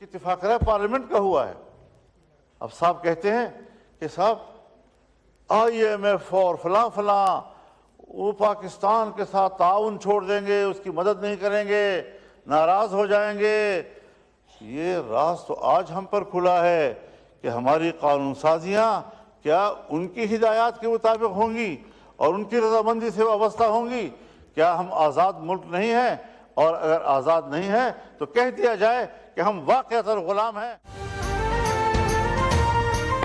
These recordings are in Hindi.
इत्तेफाक पार्लियामेंट का हुआ है। अब साहब कहते हैं कि साहब IMF और फलां फलां वो पाकिस्तान के साथ ताउन छोड़ देंगे, उसकी मदद नहीं करेंगे, नाराज हो जाएंगे। ये राज तो आज हम पर खुला है कि हमारी कानून साजियाँ क्या उनकी हिदायत के मुताबिक होंगी और उनकी रजामंदी से वाबस्ता होंगी। क्या हम आज़ाद मुल्क नहीं हैं? और अगर आज़ाद नहीं है तो कह दिया जाए कि हम वाक़अतन गुलाम हैं।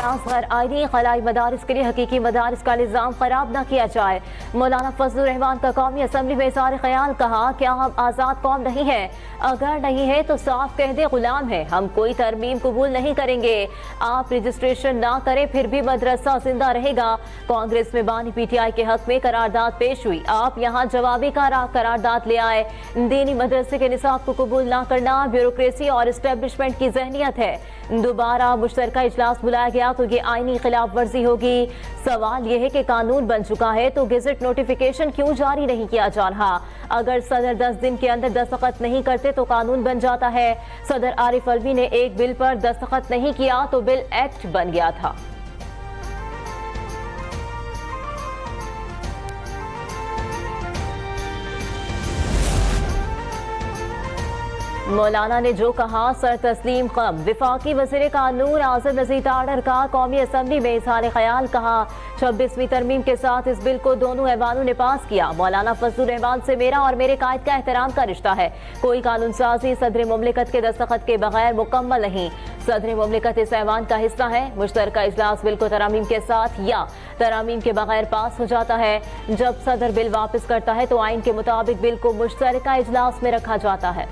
गैर आईनी खलाई मदारिस के लिए हकीकी मदारिस का निज़ाम खराब न किया जाए। मौलाना फजलुर रहमान का कौमी असम्बली में इज़हार ख्याल। कहा क्या हम आज़ाद कौम नहीं है? अगर नहीं है तो साफ कह दे गुलाम है। हम कोई तरमीम कबूल नहीं करेंगे। आप रजिस्ट्रेशन ना करें फिर भी मदरसा जिंदा रहेगा। कांग्रेस में बानी PTI के हक में करारदाद पेश हुई। आप यहाँ जवाबी करारदाद ले आए। दीनी मदरसे के निसाब को कबूल ना करना ब्यूरोक्रेसी और इस्टेब्लिशमेंट की जहनियत है। दोबारा मुश्तरका इजलास बुलाया गया तो ये आईनी खिलाफ वर्जी होगी। सवाल यह है कि कानून बन चुका है तो गेजेट नोटिफिकेशन क्यों जारी नहीं किया जा रहा? अगर सदर 10 दिन के अंदर दस्तखत नहीं करते तो कानून बन जाता है। सदर आरिफ अलवी ने एक बिल पर दस्तखत नहीं किया तो बिल एक्ट बन गया था। मौलाना ने जो कहा सर तस्लीम कब। विफाकी वज़ीर कानून आज़म नज़ीर ताड़र का कौमी असम्बली में इज़हार ख्याल। कहा 26वीं तरमीम के साथ इस बिल को दोनों ऐवानों ने पास किया। मौलाना फजलुर रहमान से मेरा और मेरे कायद का एहतराम का रिश्ता है। कोई कानून साजी सदर मुमलिकत के दस्तखत के बगैर मुकम्मल नहीं। सदर मुमलिकत इस ऐवान का हिस्सा है। मुश्तरका इजलास बिल को तरामीम के साथ या तरामीम के बगैर पास हो जाता है। जब सदर बिल वापस करता है तो आइन के मुताबिक बिल को मुश्तरका इजलास में रखा जाता है।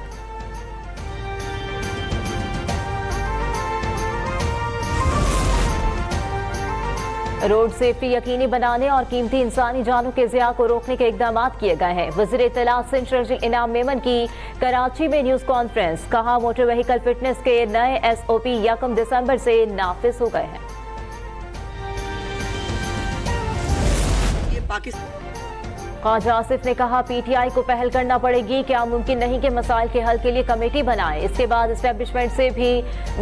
रोड सेफ्टी यकीनी बनाने और कीमती इंसानी जानों के ज़िया को रोकने के इकदाम किए गए हैं। वज़ीर इत्तलात सिंध शर्जी इनाम मेमन की कराची में न्यूज़ कॉन्फ्रेंस। कहा मोटर व्हीकल फिटनेस के नए SOP 1 दिसंबर से नाफिज हो गए हैं। ख्वाजा आसिफ ने कहा PTI को पहल करना पड़ेगी। क्या मुमकिन नहीं कि मसाइल के हल के लिए कमेटी बनाए? इसके बाद इस्टेब्लिशमेंट से भी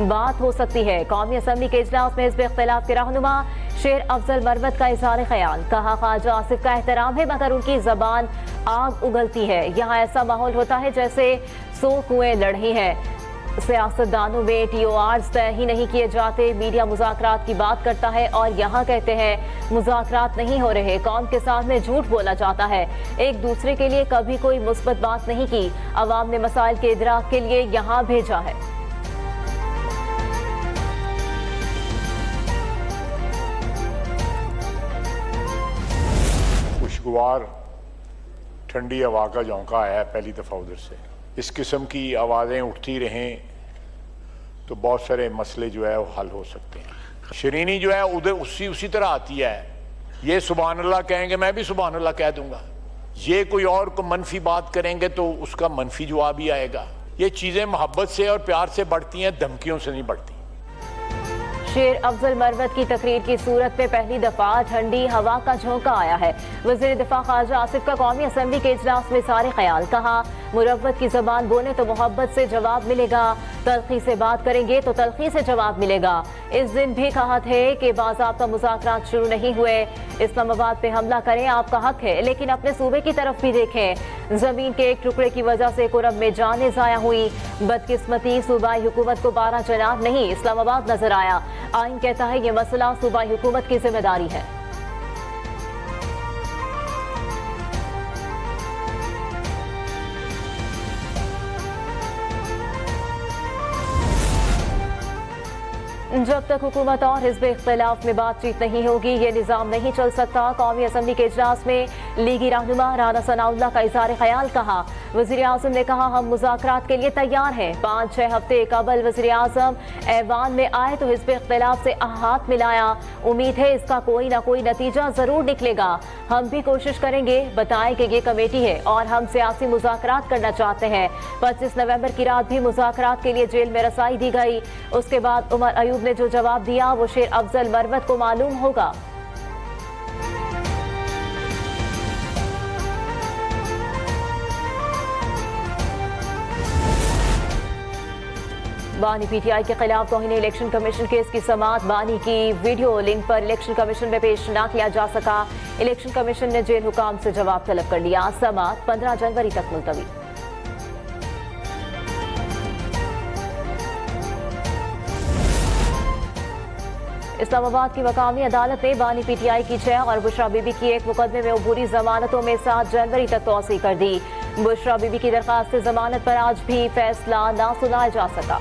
बात हो सकती है। कौमी असम्बली के इजलास में हिज़्ब इख्तिलाफ के रहनुमा शेर अफजल मरवत का इज़हार ख्याल। कहा ख्वाजा आसिफ का एहतराम है मगर उनकी जबान आग उगलती है। यहाँ ऐसा माहौल होता है जैसे 100 कुएं लड़ही हैं। सियासतदानों में TORs तय ही नहीं किए जाते। मीडिया मुज़ाकरात की बात करता है और यहाँ कहते हैं मुज़ाकरात नहीं हो रहे। कौम के सामने झूठ बोला जाता है। एक दूसरे के लिए कभी कोई मुस्बत बात नहीं की। अवाम ने मसाइल के इदराक के लिए यहाँ भेजा है। खुशगवार ठंडी हवा का झोंका आया है पहली दफ़ा उधर से। इस किस्म की आवाज़ें उठती रहें तो बहुत सारे मसले जो है वो हल हो सकते हैं। शरीनी जो है उधर उसी तरह आती है। ये सुभान अल्लाह कहेंगे मैं भी सुभान अल्लाह कह दूंगा। ये कोई और को मनफी बात करेंगे तो उसका मनफी जवाब ही आएगा। ये चीज़ें मोहब्बत से और प्यार से बढ़ती हैं, धमकियों से नहीं बढ़ती। शेर अफजल मरवत की तकरीर की सूरत में पहली दफा ठंडी हवा का झोंका आया है। वज़ीर दिफा ख्वाजा आसिफ का कौमी असम्बली के इजलास में सारे ख्याल। कहा मुरव्वत की जबान बोले तो मोहब्बत से जवाब मिलेगा। तलखी से बात करेंगे तो तलखी से जवाब मिलेगा। इस दिन भी कहा थे कि बाज़ाब्ता मुज़ाकरात शुरू नहीं हुए। इस्लामाबाद पे हमला करें आपका हक है लेकिन अपने सूबे की तरफ भी देखें। जमीन के एक टुकड़े की वजह से कुरब में जानें ज़ाया हुई। बदकिस्मती सूबाई हुकूमत को 12 जनाब नहीं इस्लामाबाद नजर आया। आइन कहता है ये मसला सूबाई हुकूमत की जिम्मेदारी है। जब तक हुकूमत और हिज़्ब इख्तिलाफ में बातचीत नहीं होगी ये निज़ाम नहीं चल सकता। कौमी असम्बली के इजलास में लीगी रहनुमा राना सनाउल्लाह का इज़हार ख्याल। कहा वज़ीर आज़म ने कहा हम मुज़ाकरात के लिए तैयार हैं। 5-6 हफ्ते कबल वज़ीर आज़म ऐवान में आए तो हिज़्ब इख्तिलाफ से हाथ मिलाया। उम्मीद है इसका कोई ना कोई नतीजा जरूर निकलेगा। हम भी कोशिश करेंगे बताएं कि ये कमेटी है और हम सियासी मुज़ाकरात करना चाहते हैं। 25 नवंबर की रात भी मुज़ाकरात के लिए जेल में रसाई दी गई। उसके बाद उमर अयूब ने जो जवाब दिया वो शेर अफजल मरवत को मालूम होगा। बानी पीटीआई के खिलाफ तौहीन इलेक्शन कमीशन केस की समाअत। बानी की वीडियो लिंक पर इलेक्शन कमीशन में पेश न किया जा सका। इलेक्शन कमीशन ने जेल हुकाम से जवाब तलब कर लिया। समाअत 15 जनवरी तक मुलतवी। इस्लामाबाद की मकामी अदालत ने बानी पीटीआई की 6 और बुशरा बीबी की एक मुकदमे में अबूरी जमानतों में 7 जनवरी तक तौसी कर दी। बुशरा बीबी की दरखास्त जमानत पर आज भी फैसला न सुनाया जा सका।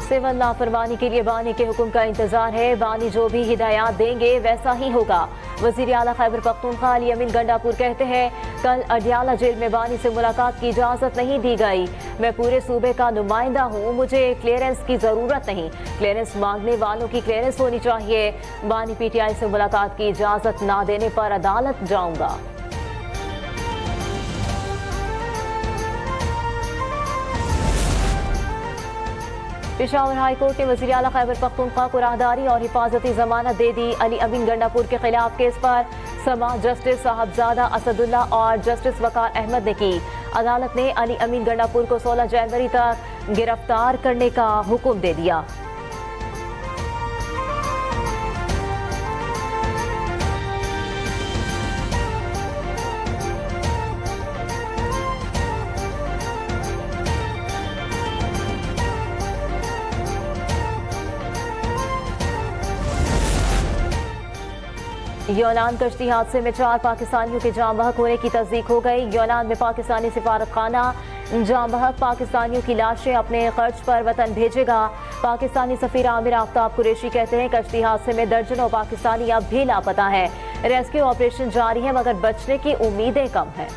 सिविल लाफरमानी के लिए बानी के हुक्म का इंतजार है। बानी जो भी हिदायत देंगे वैसा ही होगा। वजीर आला खैबर पख्तूनख्वा अली अमीन गंडापुर कहते हैं, कल अडियाला जेल में बानी से मुलाकात की इजाजत नहीं दी गई। मैं पूरे सूबे का नुमाइंदा हूँ, मुझे क्लियरेंस की जरूरत नहीं। क्लियरेंस मांगने वालों की क्लियरेंस होनी चाहिए। बानी पीटीआई से मुलाकात की इजाजत ना देने पर अदालत जाऊंगा। पेशावर हाई कोर्ट ने वजीर आला खैबर पख्तूनख्वा को राहदारी और हिफाजती जमानत दे दी। अली अमीन गंडापुर के खिलाफ केस पर समाअत जस्टिस साहबजादा असदुल्ला और जस्टिस वकार अहमद ने की। अदालत ने अली अमीन गंडापुर को 16 जनवरी तक गिरफ्तार करने का हुक्म दे दिया। यूनान कश्ती हादसे में 4 पाकिस्तानियों के जाम बहक होने की तस्दीक हो गई। यूनान में पाकिस्तानी सिफारत खाना जाम बहक पाकिस्तानियों की लाशें अपने खर्च पर वतन भेजेगा। पाकिस्तानी सफीर आमिर आफ्ताब कुरैशी कहते हैं, कश्ती हादसे में दर्जनों पाकिस्तानी अब भी लापता हैं। रेस्क्यू ऑपरेशन जारी है मगर बचने की उम्मीदें कम हैं।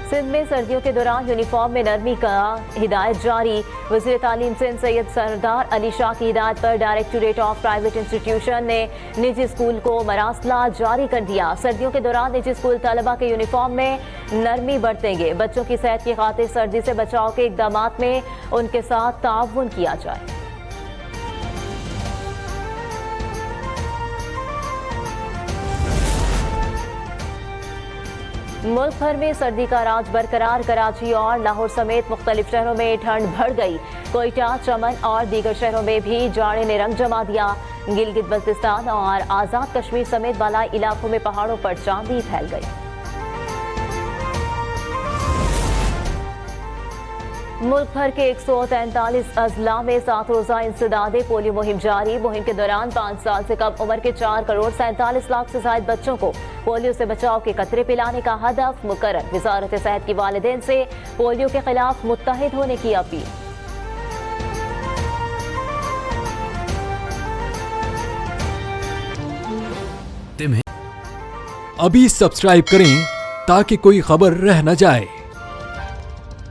सिंध में सर्दियों के दौरान यूनिफॉर्म में नरमी का हिदायत जारी। वज़ीर तालीम सिंध सैयद सरदार अली शाह की हिदायत पर डायरेक्टोरेट ऑफ प्राइवेट इंस्टीट्यूशन ने निजी स्कूल को मरासला जारी कर दिया। सर्दियों के दौरान निजी स्कूल तलबा के यूनिफॉर्म में नरमी बरतेंगे। बच्चों की सेहत की खातिर सर्दी से बचाव के इकदाम में उनके साथ ताउन किया जाए। मुल्क भर में सर्दी का राज बरकरार। कराची और लाहौर समेत मुख्तलिफ शहरों में ठंड बढ़ गई। कोयटा, चमन और दीगर शहरों में भी जाड़े ने रंग जमा दिया। गिलगित बल्तिस्तान और आजाद कश्मीर समेत बालाई इलाकों में पहाड़ों पर चांदी फैल गई। मुल्क भर के 143 अजला में 7 रोजा इंसदादे पोलियो मुहिम जारी। मुहिम के दौरान 5 साल से कम उम्र के 4,47,00,000 से ज्यादा बच्चों को पोलियो से बचाव के कतरे पिलाने का हदफ मुकर्रर। वजारत सेहत की वालिदैन से पोलियो के खिलाफ मुत्तहिद होने की अपील। अभी सब्सक्राइब करें ताकि कोई खबर रह न जाए।